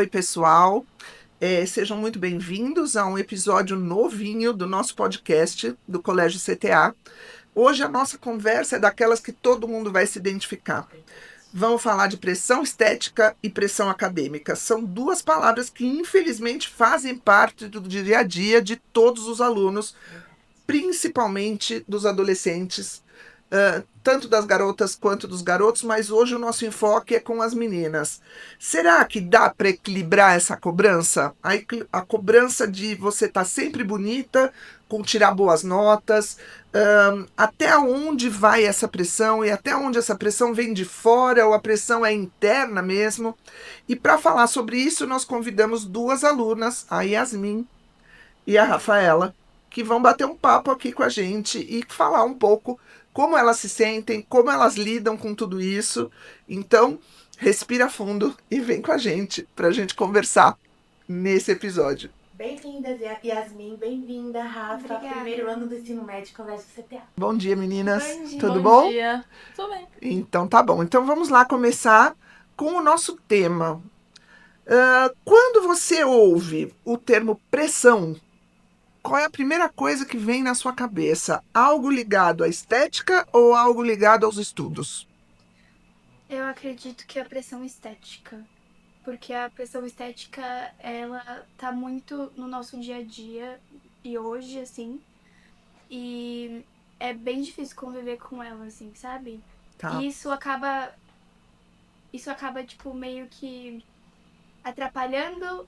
Oi, pessoal. Sejam muito bem-vindos a um episódio novinho do nosso podcast do Colégio CTA. Hoje a nossa conversa é daquelas que todo mundo vai se identificar. Vamos falar de pressão estética e pressão acadêmica. São duas palavras que, infelizmente, fazem parte do dia a dia de todos os alunos, principalmente dos adolescentes, tanto das garotas quanto dos garotos, mas hoje o nosso enfoque é com as meninas. Será que dá para equilibrar essa cobrança? A cobrança de você estar sempre bonita, com tirar boas notas, até onde vai essa pressão e até onde essa pressão vem de fora ou a pressão é interna mesmo? E para falar sobre isso, nós convidamos duas alunas, a Yasmin e a Rafaela, que vão bater um papo aqui com a gente e falar um pouco como elas se sentem, como elas lidam com tudo isso. Então, respira fundo e vem com a gente para a gente conversar nesse episódio. Bem-vinda, Yasmin. Bem-vinda, Rafa. Obrigada. Primeiro ano do ensino médio, Colégio CTA. Bom dia, meninas. Bom dia. Tudo bom? Bom dia. Tudo bem. Então, tá bom. Então, vamos lá começar com o nosso tema. Quando você ouve o termo pressão, qual é a primeira coisa que vem na sua cabeça? Algo ligado à estética ou algo ligado aos estudos? Eu acredito que a pressão estética, porque a pressão estética, ela tá muito no nosso dia a dia e hoje, assim, e é bem difícil conviver com ela, assim, sabe? Tá. E isso acaba, tipo, meio que atrapalhando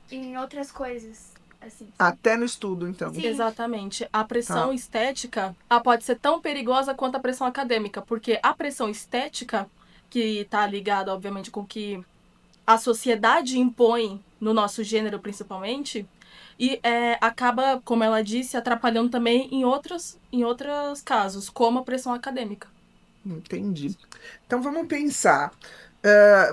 em outras coisas, assim. Até no estudo, então. Sim. Exatamente. A pressão Tá. estética pode ser tão perigosa quanto a pressão acadêmica, porque a pressão estética, que está ligada, obviamente, com o que a sociedade impõe no nosso gênero, principalmente, e acaba, como ela disse, atrapalhando também em outros casos, como a pressão acadêmica. Entendi. Então vamos pensar.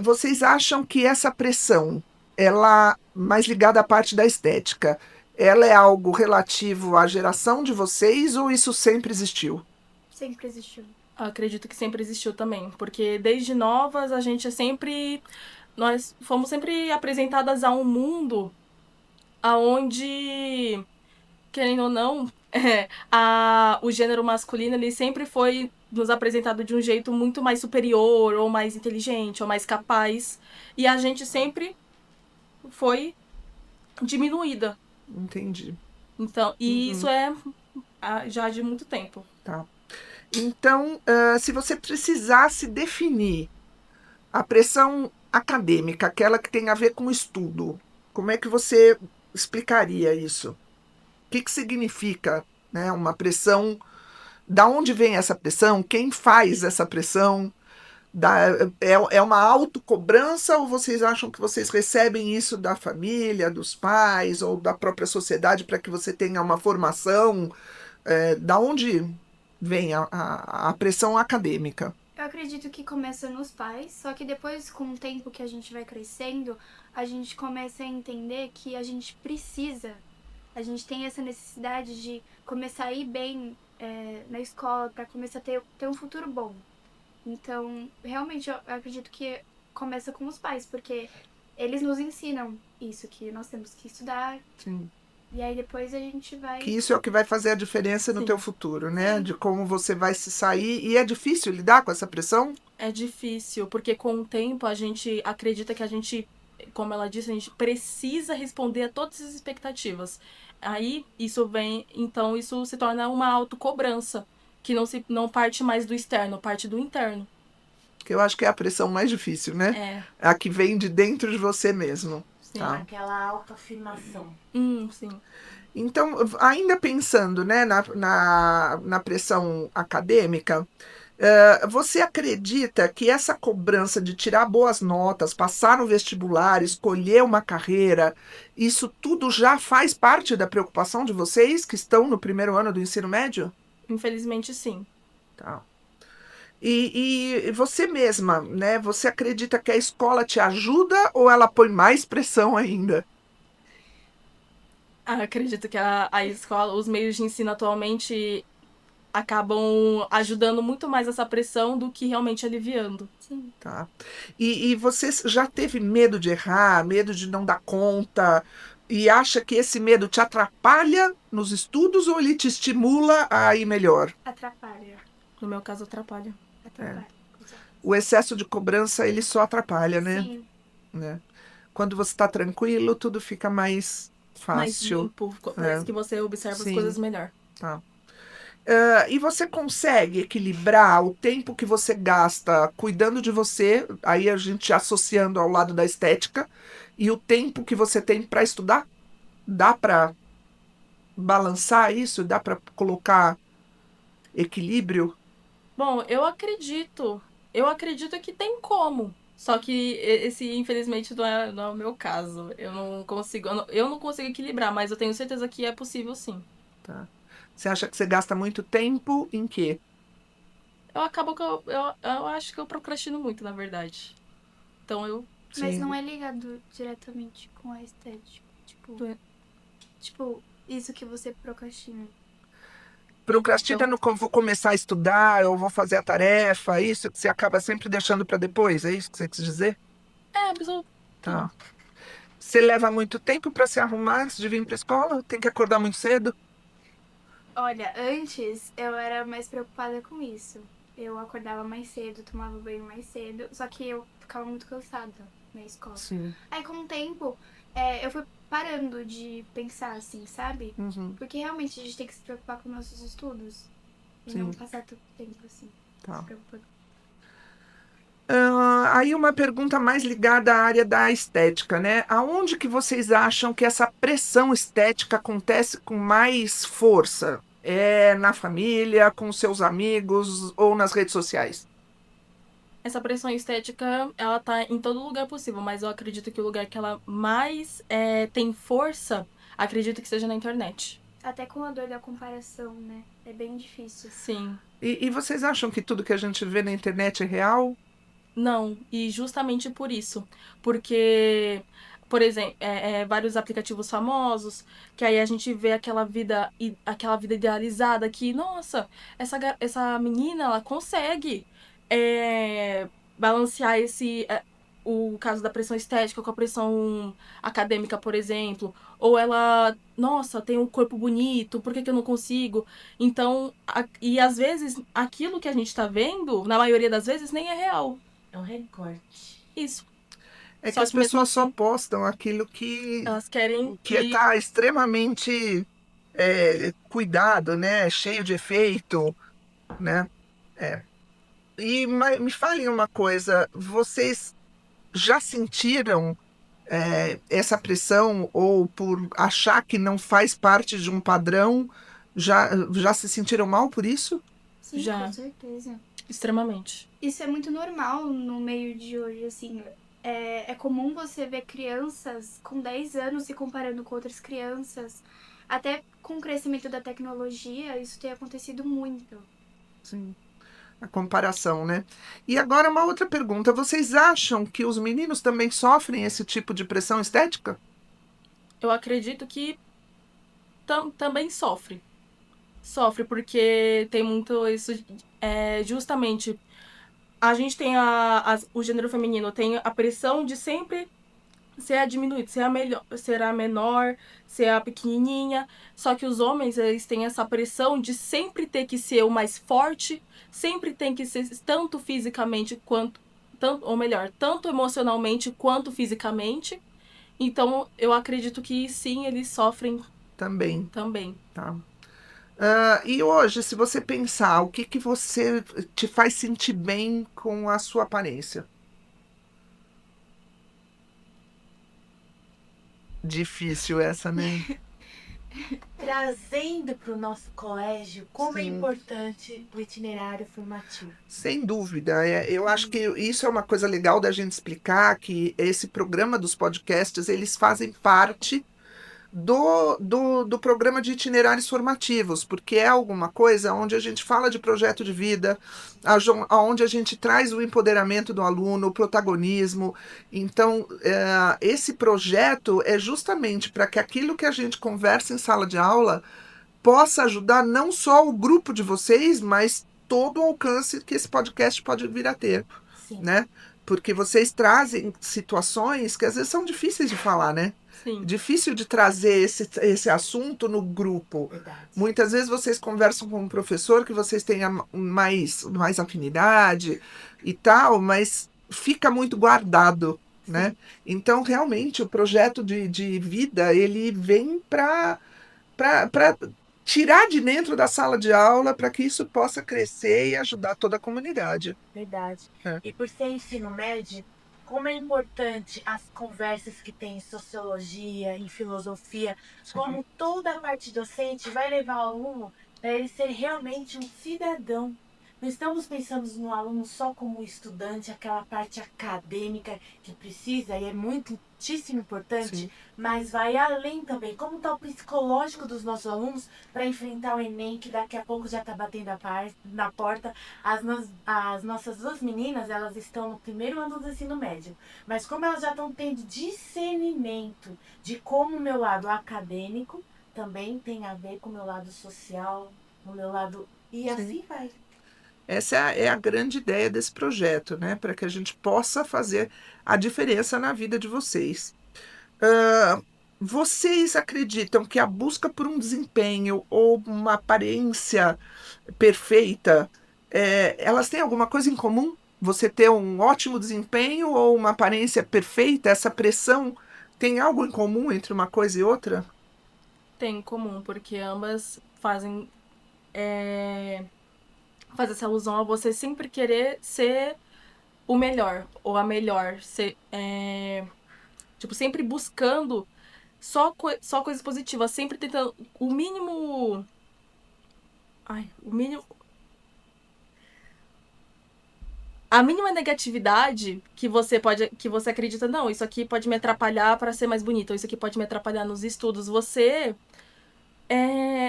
Vocês acham que essa pressão, ela mais ligada à parte da estética, ela é algo relativo à geração de vocês ou isso sempre existiu? Sempre existiu. Acredito que sempre existiu também, porque desde novas nós fomos sempre apresentadas a um mundo aonde, querendo ou não, o gênero masculino ele sempre foi nos apresentado de um jeito muito mais superior, ou mais inteligente, ou mais capaz, e a gente sempre foi diminuída. Entendi. Então, e isso é já de muito tempo. Tá. Então, se você precisasse definir a pressão acadêmica, aquela que tem a ver com o estudo, como é que você explicaria isso? O que significa, né, uma pressão? Da onde vem essa pressão? Quem faz essa pressão? É uma autocobrança ou vocês acham que vocês recebem isso da família, dos pais ou da própria sociedade para que você tenha uma formação? Da onde vem a pressão acadêmica? Eu acredito que começa nos pais, só que depois, com o tempo que a gente vai crescendo, a gente começa a entender que a gente tem essa necessidade de começar a ir bem na escola, para começar a ter um futuro bom. Então, realmente, eu acredito que começa com os pais, porque eles nos ensinam isso, que nós temos que estudar. Sim. E aí depois a gente vai... Que isso é o que vai fazer a diferença no Sim. teu futuro, né? Sim. De como você vai se sair. E é difícil lidar com essa pressão? É difícil, porque com o tempo a gente acredita que a gente, como ela disse, a gente precisa responder a todas as expectativas. Aí isso se torna uma autocobrança, que não parte mais do externo, parte do interno. Que eu acho que é a pressão mais difícil, né? É, A que vem de dentro de você mesmo. sim. Tá. Aquela autoafirmação. Sim. Então, ainda pensando, né, na pressão acadêmica, você acredita que essa cobrança de tirar boas notas, passar no vestibular, escolher uma carreira, isso tudo já faz parte da preocupação de vocês que estão no primeiro ano do ensino médio? Infelizmente, sim. Tá. E você mesma, né? Você acredita que a escola te ajuda ou ela põe mais pressão ainda? Acredito que a escola, os meios de ensino atualmente acabam ajudando muito mais essa pressão do que realmente aliviando. Sim. Tá. E você já teve medo de errar, medo de não dar conta, e acha que esse medo te atrapalha nos estudos ou ele te estimula a ir melhor? Atrapalha. No meu caso, atrapalha. Atrapalha. O excesso de cobrança, ele só atrapalha, né? Sim. Né? Quando você está tranquilo, tudo fica mais Mais fácil. limpo, parece É. que você observa Sim. as coisas melhor. Tá. E você consegue equilibrar o tempo que você gasta cuidando de você, aí a gente associando ao lado da estética, e o tempo que você tem para estudar? Dá para balançar isso? Dá para colocar equilíbrio? Bom, eu acredito que tem como. Só que esse, infelizmente, não é o meu caso. Eu não consigo equilibrar, mas eu tenho certeza que é possível sim. Tá. Você acha que você gasta muito tempo em quê? Eu acho que eu procrastino muito, na verdade. Então Mas Sim. não é ligado diretamente com a estética. Tipo, isso que você procrastina. Procrastina no vou começar a estudar, eu vou fazer a tarefa, isso que você acaba sempre deixando para depois, é isso que você quis dizer? a pessoa. Tá. Você leva muito tempo para se arrumar antes de vir para a escola? Tem que acordar muito cedo? Olha, antes eu era mais preocupada com isso. Eu acordava mais cedo, tomava banho mais cedo, só que eu ficava muito cansada na escola. Sim. Aí com o tempo, eu fui parando de pensar assim, sabe? Uhum. Porque realmente a gente tem que se preocupar com nossos estudos. E Sim. não passar tanto tempo assim, Tá. se preocupando. Aí uma pergunta mais ligada à área da estética, né? Aonde que vocês acham que essa pressão estética acontece com mais força? É na família, com seus amigos ou nas redes sociais? Essa pressão estética, ela tá em todo lugar possível, mas eu acredito que o lugar que ela mais tem força, acredito que seja na internet. Até com a dor da comparação, né? É bem difícil. Sim. E vocês acham que tudo que a gente vê na internet é real? Não, e justamente por isso. Porque, por exemplo, vários aplicativos famosos, que aí a gente vê aquela vida idealizada que, nossa, essa menina, ela consegue balancear o caso da pressão estética com a pressão acadêmica, por exemplo. Ou ela, nossa, tem um corpo bonito, por que eu não consigo? Então, e às vezes, aquilo que a gente tá vendo, na maioria das vezes, nem é real. É um recorte. Isso. É que Só as que mesmo pessoas só assim, postam aquilo que elas querem está extremamente cuidado, né? Cheio de efeito, né? E me falem uma coisa, vocês já sentiram essa pressão ou por achar que não faz parte de um padrão, já se sentiram mal por isso? Sim, Já. com certeza. extremamente. Isso é muito normal no meio de hoje, assim. É comum você ver crianças com 10 anos se comparando com outras crianças. Até com o crescimento da tecnologia, isso tem acontecido muito. Sim. A comparação, né? E agora uma outra pergunta. Vocês acham que os meninos também sofrem esse tipo de pressão estética? Eu acredito que também sofre. Sofre porque tem muito isso. Justamente, a gente tem o gênero feminino tem a pressão de sempre ser a diminuída, ser a menor, ser a pequenininha. Só que os homens, eles têm essa pressão de sempre ter que ser o mais forte, sempre tem que ser tanto fisicamente quanto, ou melhor, tanto emocionalmente quanto fisicamente. Então, eu acredito que sim, eles sofrem Também, também. tá? E hoje, se você pensar, o que você te faz sentir bem com a sua aparência? Difícil essa, né? Trazendo para o nosso colégio como é Sim. importante o itinerário formativo. Sem dúvida. Eu acho que isso é uma coisa legal da gente explicar, que esse programa dos podcasts, eles fazem parte do programa de itinerários formativos, porque é alguma coisa onde a gente fala de projeto de vida, onde a gente traz o empoderamento do aluno, o protagonismo. Então, esse projeto é justamente para que aquilo que a gente conversa em sala de aula possa ajudar não só o grupo de vocês, mas todo o alcance que esse podcast pode vir a ter, Sim. né? Porque vocês trazem situações que às vezes são difíceis de falar, né? Sim. Difícil de trazer esse assunto no grupo. Verdade. Muitas vezes vocês conversam com um professor que vocês têm mais afinidade e tal, mas fica muito guardado, né? Então, realmente, o projeto de vida, ele vem para tirar de dentro da sala de aula para que isso possa crescer e ajudar toda a comunidade. Verdade. É. E por ser ensino médio, como é importante as conversas que tem em sociologia, em filosofia, como toda a parte docente vai levar o aluno para ele ser realmente um cidadão. Não estamos pensando no aluno só como estudante, aquela parte acadêmica que precisa e é muitíssimo importante, Sim. mas vai além também. Como está o psicológico dos nossos alunos para enfrentar o Enem, que daqui a pouco já está batendo na porta. As nossas duas meninas, elas estão no primeiro ano do ensino médio, mas como elas já estão tendo discernimento de como o meu lado acadêmico também tem a ver com o meu lado social, o meu lado... E assim vai. Essa é a grande ideia desse projeto, né? Para que a gente possa fazer a diferença na vida de vocês. Vocês acreditam que a busca por um desempenho ou uma aparência perfeita, elas têm alguma coisa em comum? Você ter um ótimo desempenho ou uma aparência perfeita, essa pressão tem algo em comum entre uma coisa e outra? Tem em comum, porque ambas fazem essa alusão a você sempre querer ser o melhor, ou a melhor. Tipo, sempre buscando só coisas positivas, sempre tentando o mínimo... A mínima negatividade que você acredita, não, isso aqui pode me atrapalhar para ser mais bonita, ou isso aqui pode me atrapalhar nos estudos, você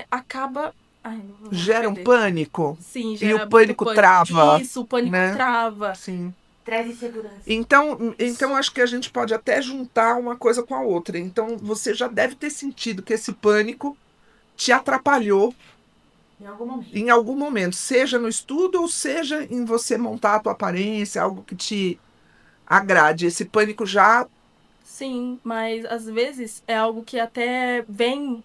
acaba... não vou Gera um perder. pânico? Sim, E gera o muito pânico trava, Isso, o pânico né? trava. Sim. Traz insegurança. Então acho que a gente pode até juntar uma coisa com a outra. Então você já deve ter sentido que esse pânico te atrapalhou Em algum momento. seja no estudo ou seja em você montar a tua aparência, algo que te agrade. Esse pânico já... Sim, mas às vezes é algo que até vem,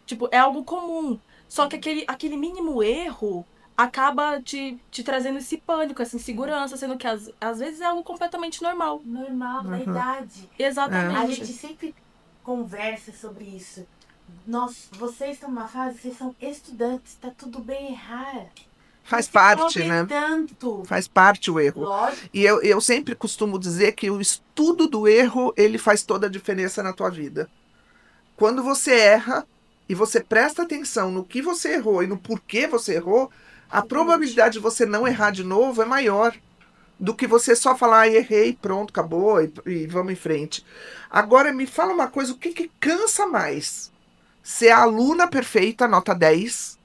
tipo, é algo comum. Só que aquele mínimo erro acaba te trazendo esse pânico, essa insegurança, sendo que às vezes é algo completamente normal. Normal, da idade. A Exatamente. gente sempre conversa sobre isso. Vocês estão numa fase, vocês são estudantes, tá tudo bem errar. faz Não se parte, cobre né? tanto. Faz parte o erro. Lógico. E eu sempre costumo dizer que o estudo do erro, ele faz toda a diferença na tua vida. Quando você erra e você presta atenção no que você errou e no porquê você errou, a probabilidade de você não errar de novo é maior do que você só falar, errei, pronto, acabou e vamos em frente. Agora me fala uma coisa, o que cansa mais? Ser a aluna perfeita, nota 10,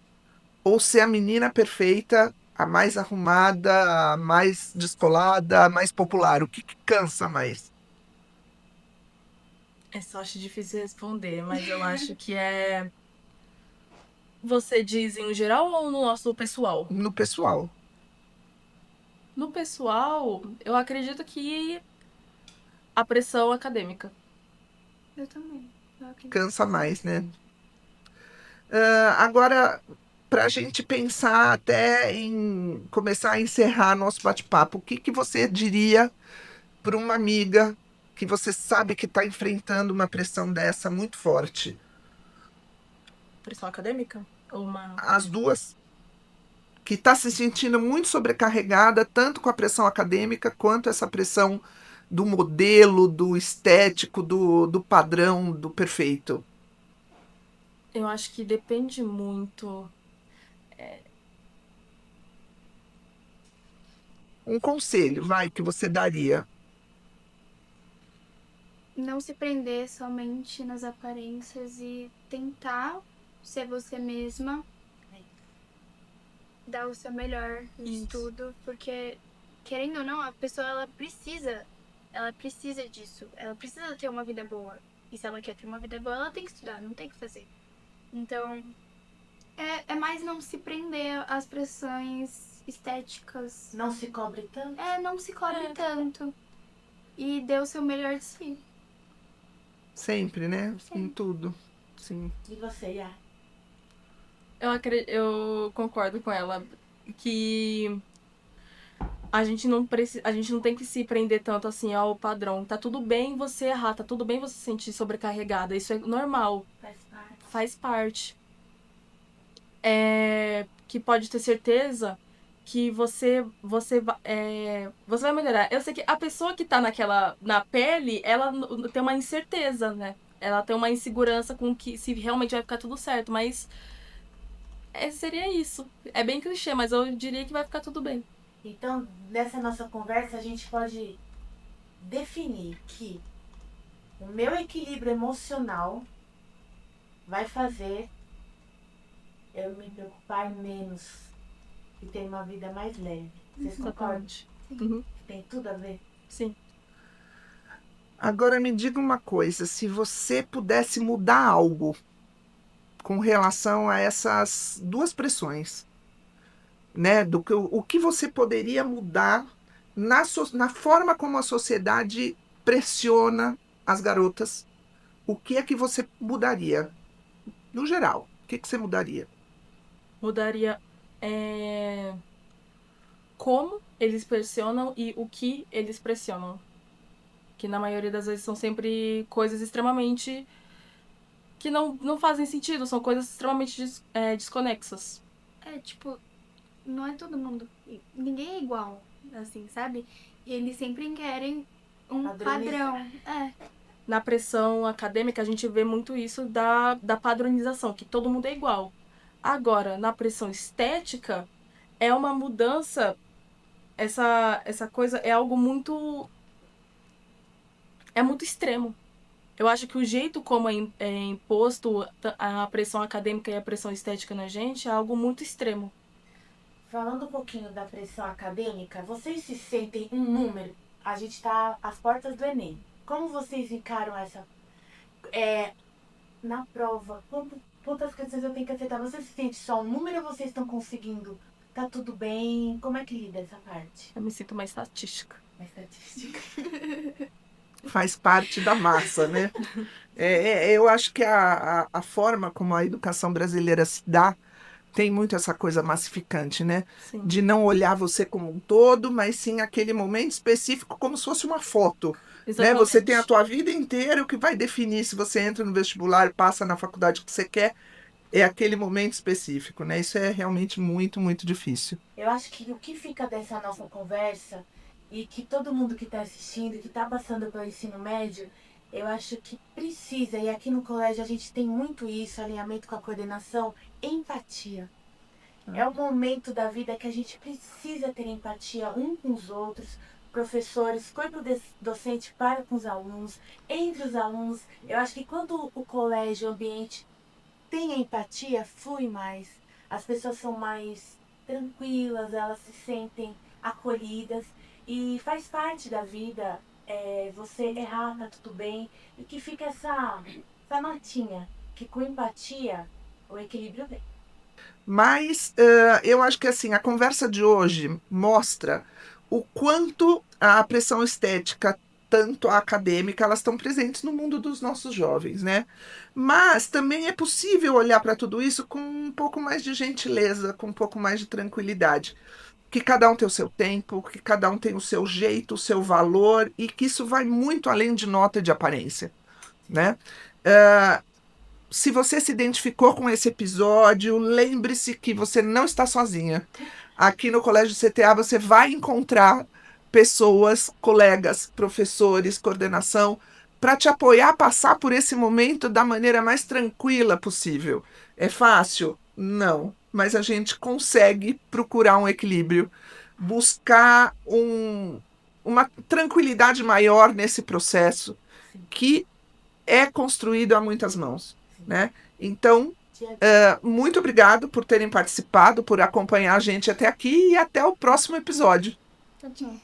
ou ser a menina perfeita, a mais arrumada, a mais descolada, a mais popular? O que cansa mais? Só acho difícil responder, mas eu acho que é... Você diz em geral ou no nosso pessoal? No pessoal. No pessoal, eu acredito que a pressão acadêmica. Eu também. Eu acredito. Cansa mais, né? Agora, para a gente pensar até em começar a encerrar nosso bate-papo, o que você diria para uma amiga que você sabe que está enfrentando uma pressão dessa muito forte? Pressão acadêmica? Ou As duas. Que está se sentindo muito sobrecarregada, tanto com a pressão acadêmica, quanto essa pressão do modelo, do estético, do padrão, do perfeito. Eu acho que depende muito. Um conselho, vai, que você daria. Não se prender somente nas aparências e tentar ser você mesma, dar o seu melhor em Isso. tudo, porque querendo ou não, a pessoa ela precisa disso, ela precisa ter uma vida boa. E se ela quer ter uma vida boa, ela tem que estudar, não tem que fazer. Então, mais não se prender às pressões estéticas. Não se cobre tanto? Não se cobre tanto. E dê o seu melhor de si. Sempre, né? Sempre. Em tudo. Sim. E você, Yá? Eu concordo com ela que a gente não tem que se prender tanto assim ao padrão. Tá tudo bem você errar, tá tudo bem você se sentir sobrecarregada. Isso é normal, Faz parte. faz parte. Que pode ter certeza que você vai melhorar. Eu sei que a pessoa que tá na pele, ela tem uma incerteza, né? Ela tem uma insegurança com que se realmente vai ficar tudo certo, mas seria isso. É bem clichê, mas eu diria que vai ficar tudo bem. Então, nessa nossa conversa, a gente pode definir que o meu equilíbrio emocional vai fazer eu me preocupar menos e ter uma vida mais leve. Vocês concordam? Uhum. Tem tudo a ver? Sim. Agora me diga uma coisa, se você pudesse mudar algo com relação a essas duas pressões, né? O que você poderia mudar na forma como a sociedade pressiona as garotas, o que é que você mudaria? No geral, o que você mudaria? Mudaria como eles pressionam e o que eles pressionam. Que na maioria das vezes são sempre coisas extremamente que não fazem sentido, são coisas extremamente desconexas. Tipo, não é todo mundo. Ninguém é igual, assim, sabe? E eles sempre querem um padrão. Na pressão acadêmica, a gente vê muito isso da padronização, que todo mundo é igual. Agora, na pressão estética, é uma mudança. Essa coisa é algo muito. É muito extremo. Eu acho que o jeito como é imposto a pressão acadêmica e a pressão estética na gente é algo muito extremo. Falando um pouquinho da pressão acadêmica, vocês se sentem um número? A gente está às portas do Enem. Como vocês encaram essa... na prova, quantas questões eu tenho que acertar? Você se sente só um número ou vocês estão conseguindo? Tá tudo bem? Como é que lida essa parte? Eu me sinto uma estatística. Uma estatística. Faz parte da massa, né? Eu acho que a forma como a educação brasileira se dá tem muito essa coisa massificante, né? Sim. De não olhar você como um todo, mas sim aquele momento específico como se fosse uma foto. Né? Você tem a tua vida inteira, o que vai definir se você entra no vestibular, passa na faculdade que você quer, é aquele momento específico, né? Isso é realmente muito, muito difícil. Eu acho que o que fica dessa nossa conversa, e que todo mundo que está assistindo, que está passando pelo ensino médio, eu acho que precisa, e aqui no colégio a gente tem muito isso, alinhamento com a coordenação, empatia. É um momento da vida que a gente precisa ter empatia um com os outros, professores, corpo docente para com os alunos, entre os alunos. Eu acho que quando o colégio, o ambiente tem empatia, flui mais. As pessoas são mais tranquilas, elas se sentem acolhidas e faz parte da vida você errar, tá tudo bem. E que fica essa notinha, que com empatia o equilíbrio vem. Mas eu acho que assim, a conversa de hoje mostra o quanto a pressão estética, tanto a acadêmica, elas estão presentes no mundo dos nossos jovens, né? Mas também é possível olhar para tudo isso com um pouco mais de gentileza, com um pouco mais de tranquilidade. Que cada um tem o seu tempo, que cada um tem o seu jeito, o seu valor, e que isso vai muito além de nota e de aparência, né? Se você se identificou com esse episódio, lembre-se que você não está sozinha. Aqui no Colégio CTA você vai encontrar pessoas, colegas, professores, coordenação, para te apoiar a passar por esse momento da maneira mais tranquila possível. É fácil? Não. Mas a gente consegue procurar um equilíbrio, buscar uma tranquilidade maior nesse processo que é construído a muitas mãos, né? Então, muito obrigado por terem participado, por acompanhar a gente até aqui e até o próximo episódio. Tchau.